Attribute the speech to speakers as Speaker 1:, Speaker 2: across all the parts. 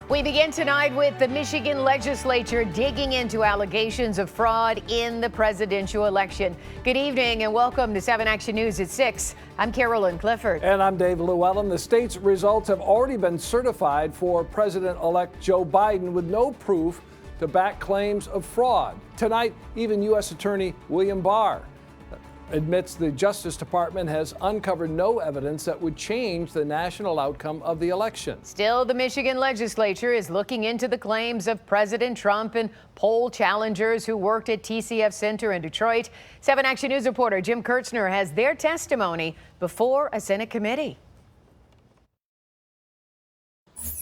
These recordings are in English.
Speaker 1: We begin tonight with the Michigan Legislature digging into allegations of fraud in the presidential election. Good evening and welcome to 7 Action News at 6. I'm Carolyn Clifford.
Speaker 2: And I'm Dave LEWALLEN. The state's results have already been certified for President-elect Joe Biden with no proof to back claims of fraud. Tonight, even U.S. Attorney William Barr admits the Justice Department has uncovered no evidence that would change the national outcome of the election.
Speaker 1: Still, the Michigan Legislature is looking into the claims of President Trump and poll challengers who worked at TCF Center in Detroit. 7 Action News reporter Jim KIERTZNER has their testimony before a Senate committee.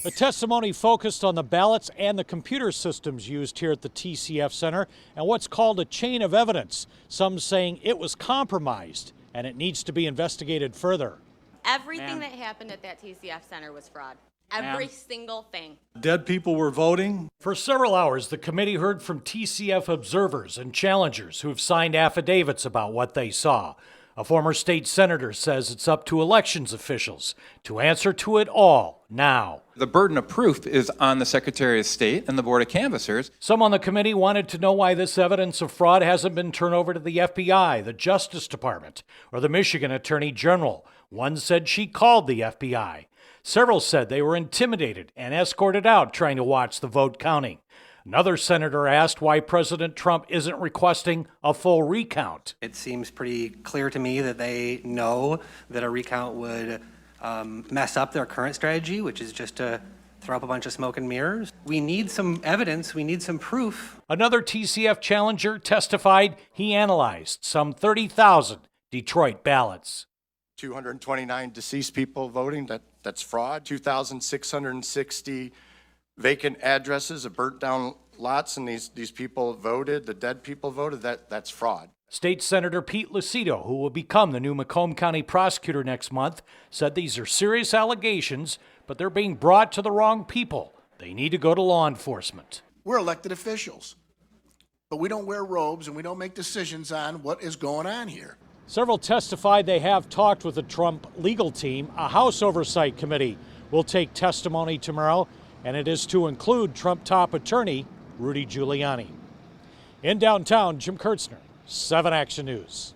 Speaker 3: The testimony focused on the ballots and the computer systems used here at the TCF Center and what's called a chain of evidence, some saying it was compromised and it needs to be investigated further.
Speaker 4: Everything that happened at that TCF Center was fraud. Every single thing.
Speaker 5: Dead people were voting.
Speaker 3: For several hours, the committee heard from TCF observers and challengers who've signed affidavits about what they saw. A former state senator says it's up to elections officials to answer to it all now.
Speaker 6: The burden of proof is on the Secretary of State and the Board of Canvassers.
Speaker 3: Some on the committee wanted to know why this evidence of fraud hasn't been turned over to the FBI, the Justice Department, or the Michigan Attorney General. One said she called the FBI. Several said they were intimidated and escorted out trying to watch the vote counting. Another senator asked why President Trump isn't requesting a full recount.
Speaker 7: It seems pretty clear to me that they know that a recount would mess up their current strategy, which is just to throw up a bunch of smoke and mirrors. We need some evidence. We need some proof.
Speaker 3: Another TCF challenger testified he analyzed some 30,000 Detroit ballots.
Speaker 5: 229 deceased people voting, that's fraud. 2,660 vacant addresses of burnt down lots, and these people voted, the dead people voted, that's fraud.
Speaker 3: State Senator Pete LUCIDO, who will become the new Macomb County prosecutor next month, said these are serious allegations, but they're being brought to the wrong people. They need to go to law enforcement.
Speaker 8: We're elected officials, but we don't wear robes and we don't make decisions on what is going on here.
Speaker 3: Several testified they have talked with the Trump legal team. A House Oversight Committee will take testimony tomorrow, and it is to include Trump top attorney Rudy Giuliani. In downtown, Jim KIERTZNER, 7 Action News.